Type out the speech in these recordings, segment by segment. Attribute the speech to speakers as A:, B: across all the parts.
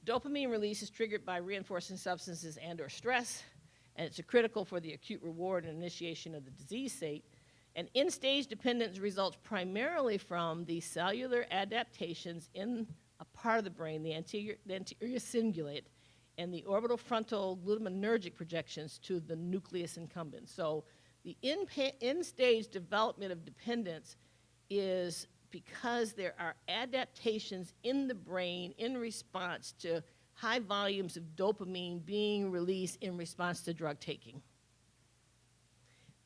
A: Dopamine release is triggered by reinforcing substances and or stress, and it's critical for the acute reward and initiation of the disease state. And end-stage dependence results primarily from the cellular adaptations in a part of the brain, the anterior cingulate, and the orbital frontal glutamatergic projections to the nucleus accumbens. So the end-stage development of dependence is because there are adaptations in the brain in response to high volumes of dopamine being released in response to drug taking.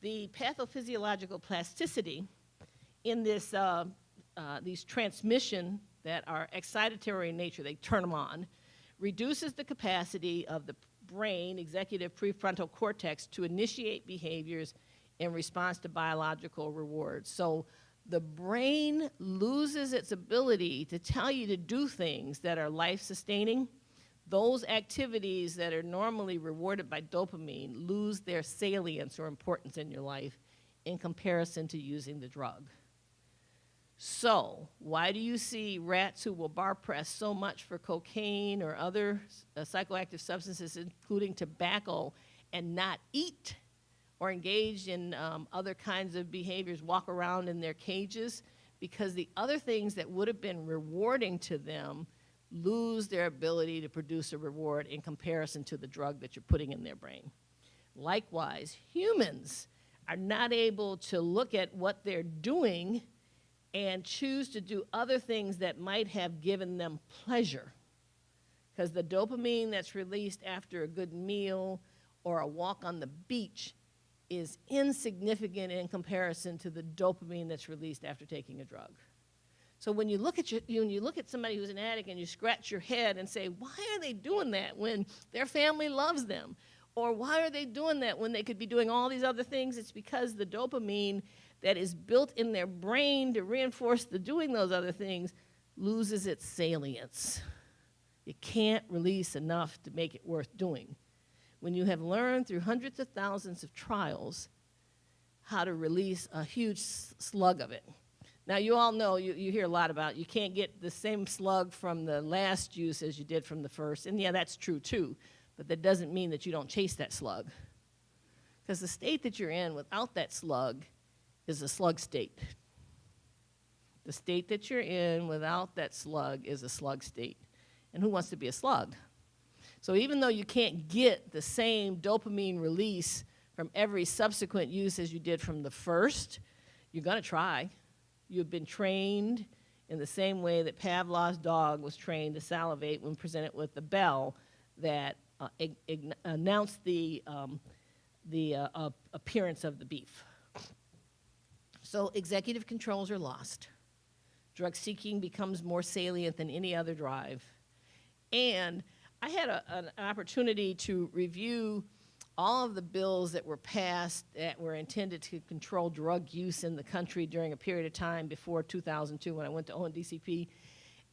A: The pathophysiological plasticity in this, these transmission that are excitatory in nature, they turn them on, reduces the capacity of the brain, executive prefrontal cortex, to initiate behaviors in response to biological rewards. So the brain loses its ability to tell you to do things that are life-sustaining. Those activities that are normally rewarded by dopamine lose their salience or importance in your life in comparison to using the drug. So why do you see rats who will bar press so much for cocaine or other psychoactive substances, including tobacco, and not eat or engage in other kinds of behaviors, walk around in their cages? Because the other things that would have been rewarding to them lose their ability to produce a reward in comparison to the drug that you're putting in their brain. Likewise, humans are not able to look at what they're doing and choose to do other things that might have given them pleasure. Because the dopamine that's released after a good meal or a walk on the beach is insignificant in comparison to the dopamine that's released after taking a drug. So when you look at when you look at somebody who's an addict and you scratch your head and say, why are they doing that when their family loves them? Or why are they doing that when they could be doing all these other things? It's because the dopamine that is built in their brain to reinforce the doing those other things loses its salience. You can't release enough to make it worth doing. When you have learned through hundreds of thousands of trials how to release a huge slug of it. Now, you all know, you hear a lot about you can't get the same slug from the last use as you did from the first. And yeah, that's true too. But that doesn't mean that you don't chase that slug. Because the state that you're in without that slug is a slug state. The state that you're in without that slug is a slug state. And who wants to be a slug? So even though you can't get the same dopamine release from every subsequent use as you did from the first, you're going to try. You've been trained in the same way that Pavlov's dog was trained to salivate when presented with the bell that announced the appearance of the beef. So executive controls are lost. Drug seeking becomes more salient than any other drive. And I had an opportunity to review all of the bills that were passed that were intended to control drug use in the country during a period of time before 2002 when I went to ONDCP,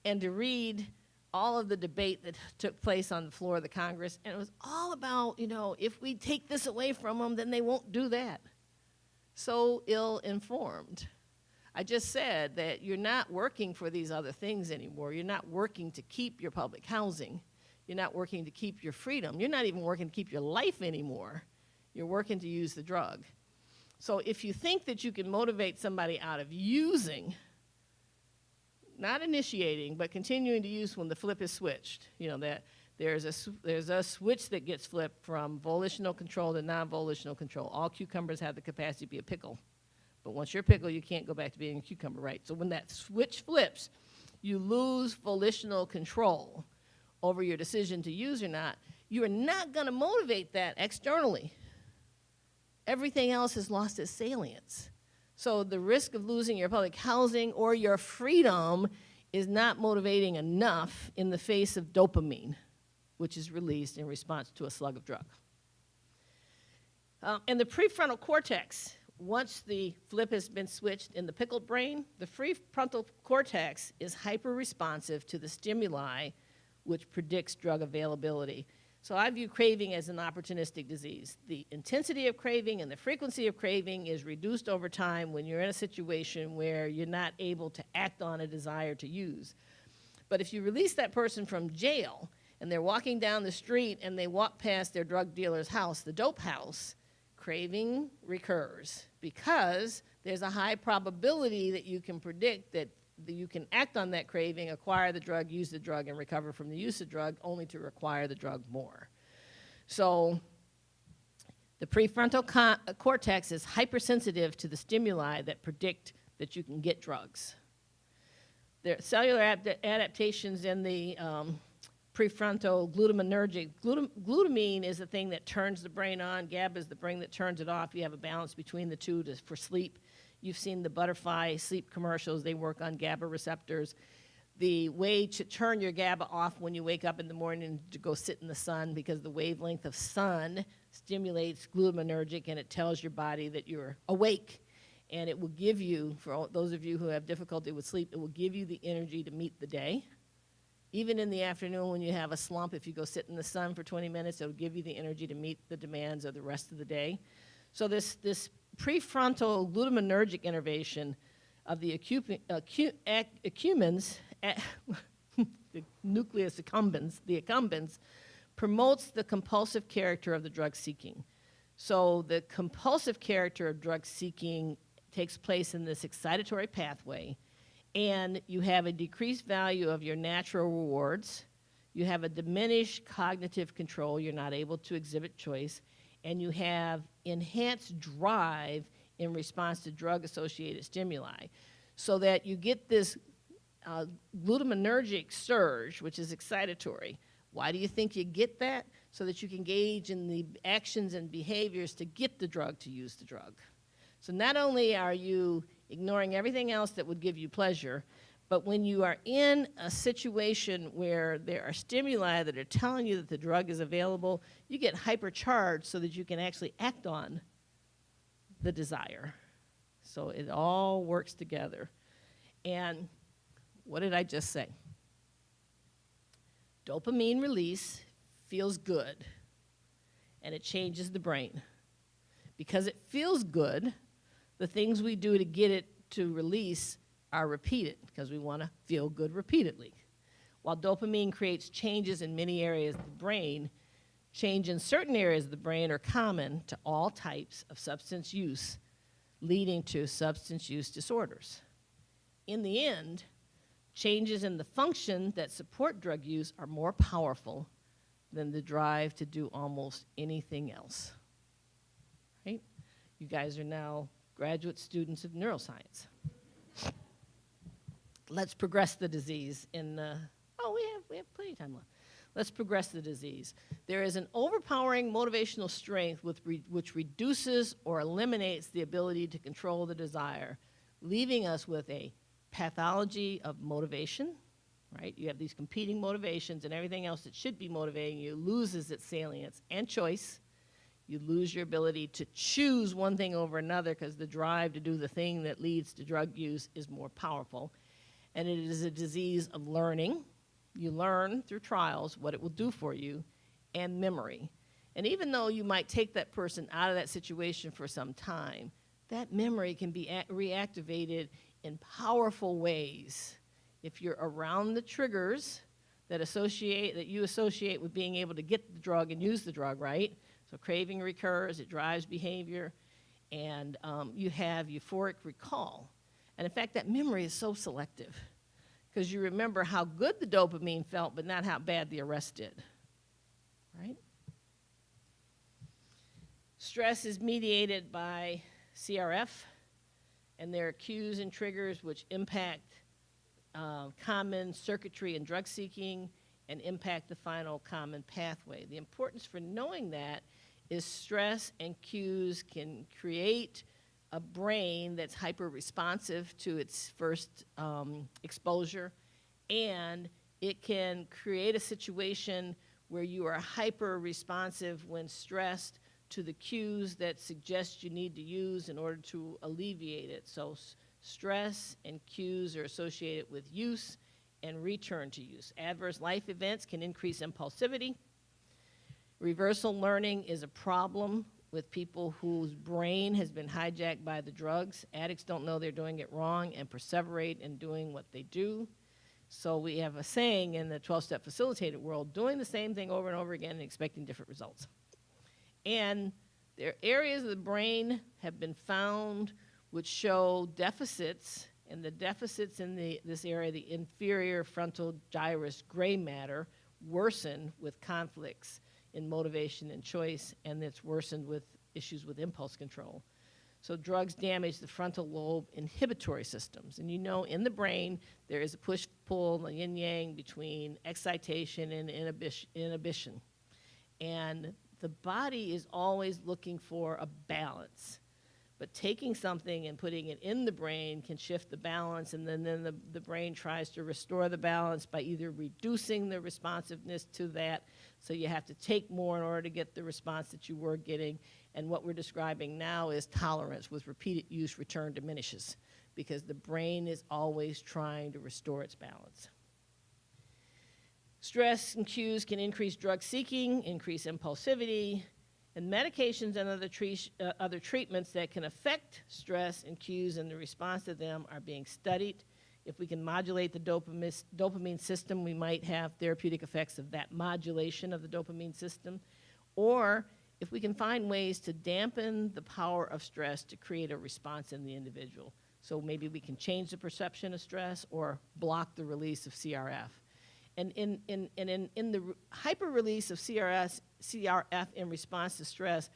A: and to read all of the debate that took place on the floor of the Congress. And it was all about, you know, if we take this away from them, then they won't do that. So ill-informed. I just said that you're not working for these other things anymore. You're not working to keep your public housing. You're not working to keep your freedom. You're not even working to keep your life anymore. You're working to use the drug. So if you think that you can motivate somebody out of using, not initiating, but continuing to use when the flip is switched, you know, that there's a switch that gets flipped from volitional control to non-volitional control. All cucumbers have the capacity to be a pickle. But once you're a pickle, you can't go back to being a cucumber, right? So when that switch flips, you lose volitional control over your decision to use or not. You are not going to motivate that externally. Everything else has lost its salience. So the risk of losing your public housing or your freedom is not motivating enough in the face of dopamine, which is released in response to a slug of drug. And the prefrontal cortex, once the flip has been switched in the pickled brain, the prefrontal cortex is hyper-responsive to the stimuli which predicts drug availability. So I view craving as an opportunistic disease. The intensity of craving and the frequency of craving is reduced over time when you're in a situation where you're not able to act on a desire to use. But if you release that person from jail and they're walking down the street and they walk past their drug dealer's house, the dope house, craving recurs because there's a high probability that you can predict that you can act on that craving, acquire the drug, use the drug, and recover from the use of drug, only to require the drug more. So the prefrontal cortex is hypersensitive to the stimuli that predict that you can get drugs. There are cellular adaptations in the prefrontal glutaminergic. Glutamine is the thing that turns the brain on. GABA is the brain that turns it off. You have a balance between the two for sleep. You've seen the butterfly sleep commercials. They work on GABA receptors. The way to turn your GABA off when you wake up in the morning to go sit in the sun, because the wavelength of sun stimulates glutaminergic, and it tells your body that you're awake. And it will give you, for those of you who have difficulty with sleep, it will give you the energy to meet the day. Even in the afternoon when you have a slump, if you go sit in the sun for 20 minutes, it will give you the energy to meet the demands of the rest of the day. So this prefrontal glutaminergic innervation of the accumbens, the nucleus accumbens, the accumbens, promotes the compulsive character of the drug seeking. So the compulsive character of drug seeking takes place in this excitatory pathway, and you have a decreased value of your natural rewards. You have a diminished cognitive control. You're not able to exhibit choice, and you have enhanced drive in response to drug-associated stimuli, so that you get this glutaminergic surge, which is excitatory. Why do you think you get that? So that you can engage in the actions and behaviors to get the drug, to use the drug. So not only are you ignoring everything else that would give you pleasure, but when you are in a situation where there are stimuli that are telling you that the drug is available, you get hypercharged so that you can actually act on the desire. So it all works together. And what did I just say? Dopamine release feels good, and it changes the brain. Because it feels good, the things we do to get it to release are repeated, because we want to feel good repeatedly. While dopamine creates changes in many areas of the brain, change in certain areas of the brain are common to all types of substance use, leading to substance use disorders. In the end, changes in the function that support drug use are more powerful than the drive to do almost anything else. Right? You guys are now graduate students of neuroscience. Let's progress the disease in, we have plenty of time left. Let's progress the disease. There is an overpowering motivational strength which reduces or eliminates the ability to control the desire, leaving us with a pathology of motivation, right? You have these competing motivations, and everything else that should be motivating you loses its salience and choice. You lose your ability to choose one thing over another, because the drive to do the thing that leads to drug use is more powerful. And it is a disease of learning. You learn through trials what it will do for you, and memory. And even though you might take that person out of that situation for some time, that memory can be reactivated in powerful ways if you're around the triggers that you associate with being able to get the drug and use the drug, right? So craving recurs, it drives behavior, and you have euphoric recall. And in fact, that memory is so selective, because you remember how good the dopamine felt, but not how bad the arrest did, right? Stress is mediated by CRF, and there are cues and triggers which impact common circuitry in drug seeking and impact the final common pathway. The importance for knowing that is stress and cues can create a brain that's hyper-responsive to its first exposure, and it can create a situation where you are hyper-responsive when stressed to the cues that suggest you need to use in order to alleviate it. So stress and cues are associated with use and return to use. Adverse life events can increase impulsivity. Reversal learning is a problem with people whose brain has been hijacked by the drugs. Addicts don't know they're doing it wrong and perseverate in doing what they do. So we have a saying in the 12-step facilitated world, doing the same thing over and over again and expecting different results. And there are areas of the brain have been found which show deficits, and the deficits in this area, the inferior frontal gyrus gray matter, worsen with conflicts in motivation and choice, and it's worsened with issues with impulse control. So drugs damage the frontal lobe inhibitory systems. And you know, in the brain, there is a push-pull, the yin-yang between excitation and inhibition. And the body is always looking for a balance. But taking something and putting it in the brain can shift the balance, and then the brain tries to restore the balance by either reducing the responsiveness to that, so you have to take more in order to get the response that you were getting. And what we're describing now is tolerance. With repeated use, return diminishes, because the brain is always trying to restore its balance. Stress and cues can increase drug seeking, increase impulsivity, and medications and other treatments that can affect stress and cues and the response to them are being studied. If we can modulate the dopamine system, we might have therapeutic effects of that modulation of the dopamine system. Or if we can find ways to dampen the power of stress to create a response in the individual. So maybe we can change the perception of stress or block the release of CRF. And in the hyper-release of CRF in response to stress,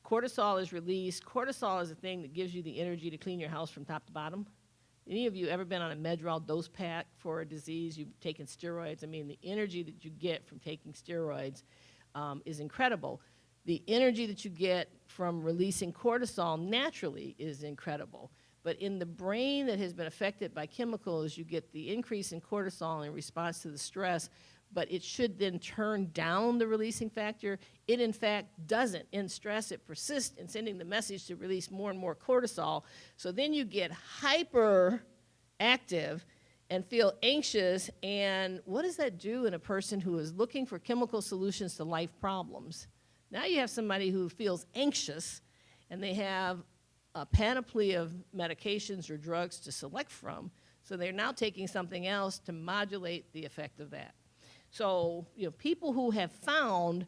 A: cortisol is released. Cortisol is a thing that gives you the energy to clean your house from top to bottom. Any of you ever been on a Medrol dose pack for a disease? You've taken steroids. I mean, the energy that you get from taking steroids is incredible. The energy that you get from releasing cortisol naturally is incredible. But in the brain that has been affected by chemicals, you get the increase in cortisol in response to the stress, but it should then turn down the releasing factor. It, in fact, doesn't. In stress, it persists in sending the message to release more and more cortisol. So then you get hyperactive and feel anxious, and what does that do in a person who is looking for chemical solutions to life problems? Now you have somebody who feels anxious, and they have a panoply of medications or drugs to select from, so they're now taking something else to modulate the effect of that. So, you know, people who have found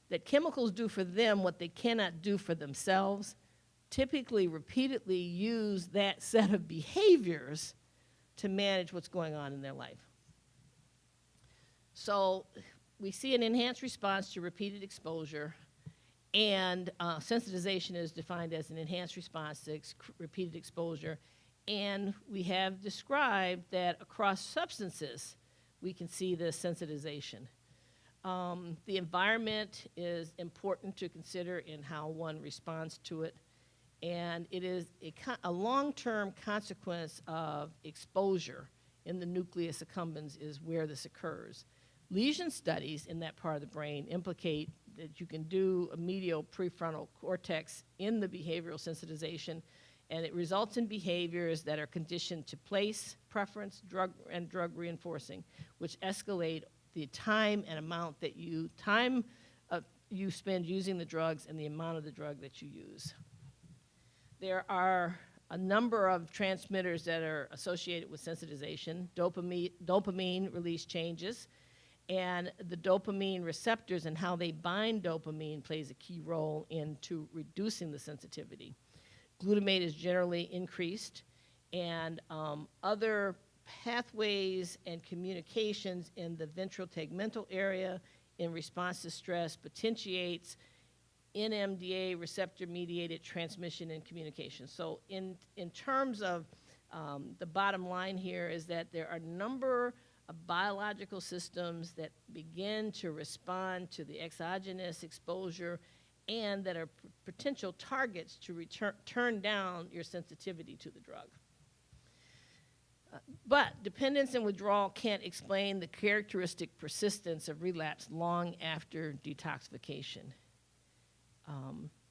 A: that chemicals do for them what they cannot do for themselves typically repeatedly use that set of behaviors to manage what's going on in their life. So we see an enhanced response to repeated exposure, and sensitization is defined as an enhanced response to repeated exposure. And we have described that across substances, we can see this sensitization. The environment is important to consider in how one responds to it. And it is a long-term consequence of exposure in the nucleus accumbens is where this occurs. Lesion studies in that part of the brain implicate that you can do a medial prefrontal cortex in the behavioral sensitization, and it results in behaviors that are conditioned to place, preference, drug reinforcing, which escalate the time and amount that you spend using the drugs and the amount of the drug that you use. There are a number of transmitters that are associated with sensitization. Dopamine release changes, and the dopamine receptors and how they bind dopamine plays a key role into reducing the sensitivity. Glutamate is generally increased, and other pathways and communications in the ventral tegmental area in response to stress potentiates NMDA receptor-mediated transmission and communication. So in terms of the bottom line here is that there are a number of biological systems that begin to respond to the exogenous exposure and that are potential targets to turn down your sensitivity to the drug. But dependence and withdrawal can't explain the characteristic persistence of relapse long after detoxification.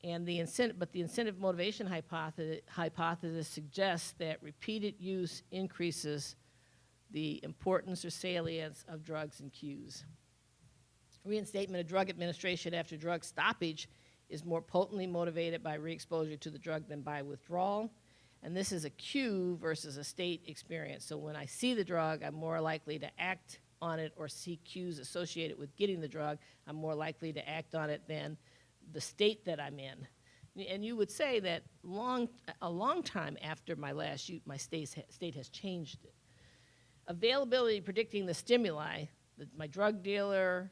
A: And the incentive motivation hypothesis suggests that repeated use increases the importance or salience of drugs and cues. Reinstatement of drug administration after drug stoppage is more potently motivated by re-exposure to the drug than by withdrawal. And this is a cue versus a state experience. So when I see the drug, I'm more likely to act on it or see cues associated with getting the drug. I'm more likely to act on it than the state that I'm in. And you would say that a long time after my last use, my state has changed it. Availability predicting the stimuli, my drug dealer,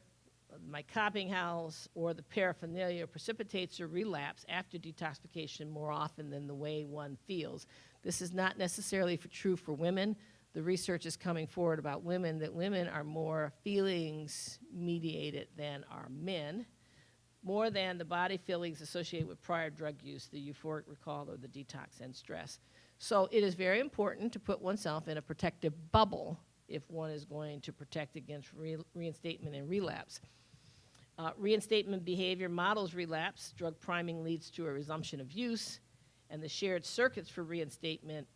A: my copying house, or the paraphernalia precipitates a relapse after detoxification more often than the way one feels. This is not necessarily true for women. The research is coming forward about women, that women are more feelings mediated than are men, more than the body feelings associated with prior drug use, the euphoric recall or the detox and stress. So it is very important to put oneself in a protective bubble if one is going to protect against reinstatement and relapse. Reinstatement behavior models relapse. Drug priming leads to a resumption of use, and the shared circuits for reinstatement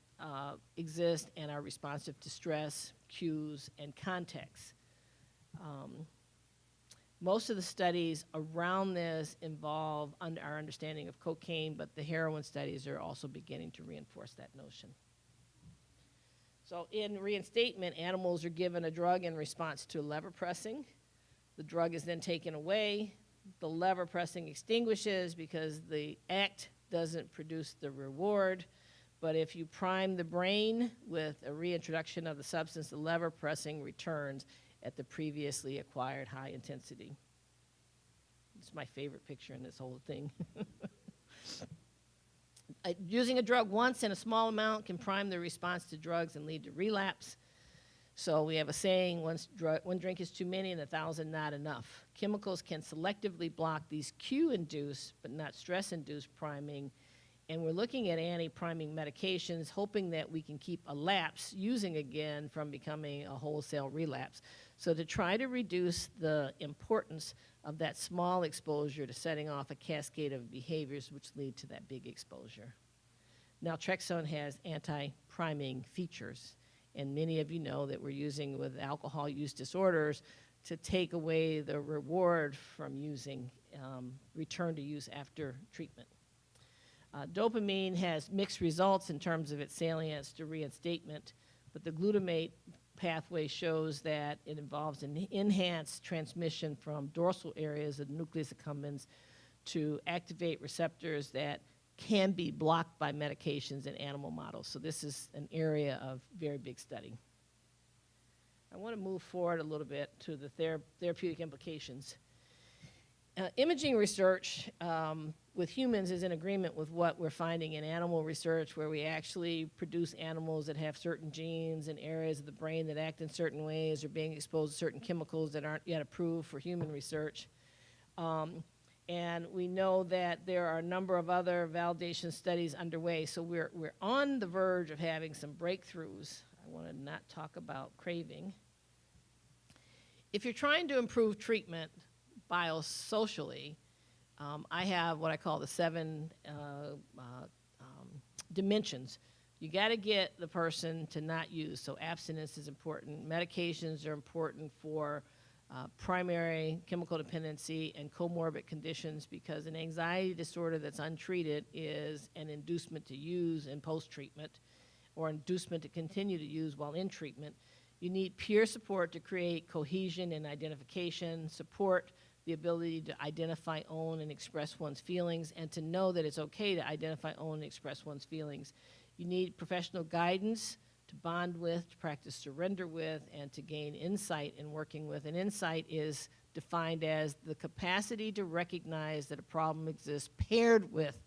A: exist and are responsive to stress, cues, and context. Most of the studies around this involve our understanding of cocaine, but the heroin studies are also beginning to reinforce that notion. So in reinstatement, animals are given a drug in response to lever pressing. The drug is then taken away. The lever pressing extinguishes because the act doesn't produce the reward. But if you prime the brain with a reintroduction of the substance, the lever pressing returns at the previously acquired high intensity. It's my favorite picture in this whole thing. Using a drug once in a small amount can prime the response to drugs and lead to relapse. So we have a saying, one drink is too many and 1,000 not enough. Chemicals can selectively block these cue-induced but not stress-induced priming. And we're looking at anti-priming medications, hoping that we can keep a lapse using again from becoming a wholesale relapse. So to try to reduce the importance of that small exposure to setting off a cascade of behaviors which lead to that big exposure. Naltrexone has anti-priming features, and many of you know that we're using with alcohol use disorders to take away the reward from using, return to use after treatment. Dopamine has mixed results in terms of its salience to reinstatement, but the glutamate pathway shows that it involves an enhanced transmission from dorsal areas of the nucleus accumbens to activate receptors that can be blocked by medications in animal models. So this is an area of very big study. I want to move forward a little bit to the therapeutic implications. Imaging research with humans is in agreement with what we're finding in animal research, where we actually produce animals that have certain genes and areas of the brain that act in certain ways or being exposed to certain chemicals that aren't yet approved for human research. And we know that there are a number of other validation studies underway, so we're on the verge of having some breakthroughs. I want to not talk about craving. If you're trying to improve treatment biosocially, I have what I call the 7 dimensions. You got to get the person to not use, so abstinence is important. Medications are important for primary chemical dependency and comorbid conditions, because an anxiety disorder that's untreated is an inducement to use in post-treatment or inducement to continue to use while in treatment. You need peer support to create cohesion and identification, support the ability to identify, own, and express one's feelings, and to know that it's okay to identify, own, and express one's feelings. You need professional guidance to bond with, to practice surrender with, and to gain insight in working with. And insight is defined as the capacity to recognize that a problem exists paired with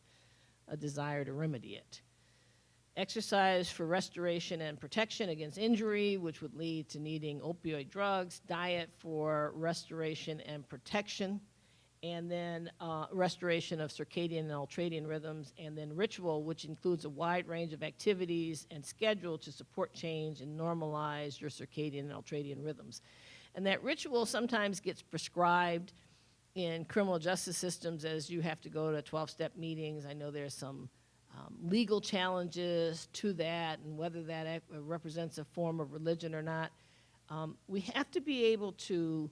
A: a desire to remedy it. Exercise for restoration and protection against injury, which would lead to needing opioid drugs. Diet for restoration and protection. And then restoration of circadian and ultradian rhythms. And then ritual, which includes a wide range of activities and schedule to support change and normalize your circadian and ultradian rhythms. And that ritual sometimes gets prescribed in criminal justice systems as you have to go to 12-step meetings. I know there's some legal challenges to that, and whether that represents a form of religion or not. We have to be able to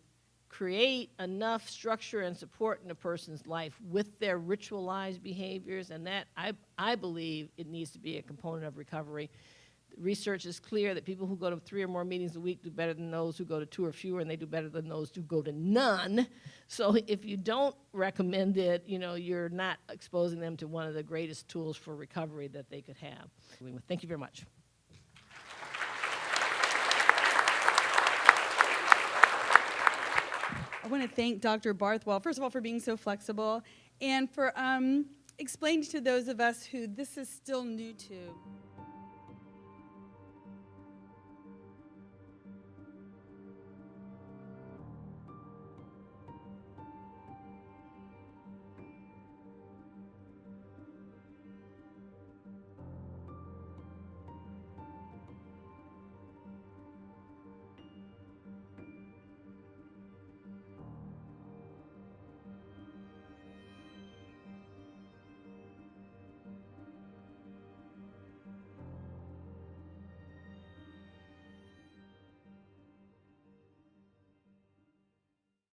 A: create enough structure and support in a person's life with their ritualized behaviors, and that I believe it needs to be a component of recovery. Research is clear that people who go to 3 or more meetings a week do better than those who go to 2 or fewer, and they do better than those who go to none. So if you don't recommend it, you're not exposing them to one of the greatest tools for recovery that they could have. Thank you very much.
B: I want to thank Dr. Barthwell, first of all, for being so flexible and for explaining to those of us who this is still new to.